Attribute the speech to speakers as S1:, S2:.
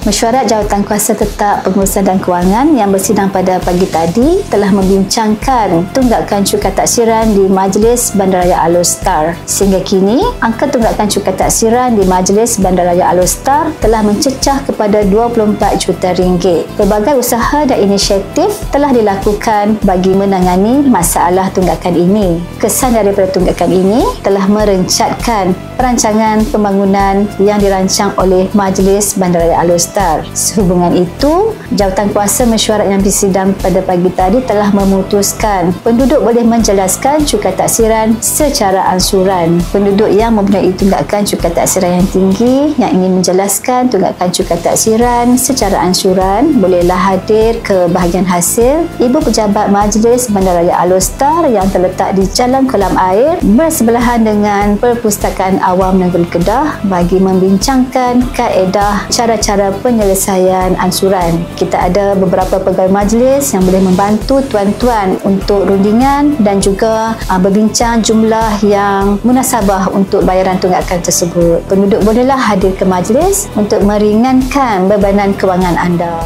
S1: Mesyuarat Jawatankuasa Tetap Pengurusan dan Kewangan yang bersidang pada pagi tadi telah membincangkan tunggakan cukai taksiran di Majlis Bandaraya Alor-Setar. Sehingga kini, angka tunggakan cukai taksiran di Majlis Bandaraya Alor-Setar telah mencecah kepada RM24 juta. Pelbagai usaha dan inisiatif telah dilakukan bagi menangani masalah tunggakan ini. Kesan daripada tunggakan ini telah merencatkan perancangan pembangunan yang dirancang oleh Majlis Bandaraya Alor-Setar. Sehubungan itu, Jawatankuasa Mesyuarat yang bersidang pada pagi tadi telah memutuskan penduduk boleh menjelaskan cukai taksiran secara ansuran. Penduduk yang mempunyai tunggakan cukai taksiran yang tinggi yang ingin menjelaskan tunggakan cukai taksiran secara ansuran bolehlah hadir ke bahagian hasil Ibu Pejabat Majlis Bandaraya Alor-Setar yang terletak di Jalan Kolam Air bersebelahan dengan Perpustakaan Awam Negeri Kedah bagi membincangkan kaedah cara-cara penyelesaian ansuran. Kita ada beberapa pegawai majlis yang boleh membantu tuan-tuan untuk rundingan dan juga berbincang jumlah yang munasabah untuk bayaran tunggakan tersebut. Penduduk bolehlah hadir ke majlis untuk meringankan bebanan kewangan anda.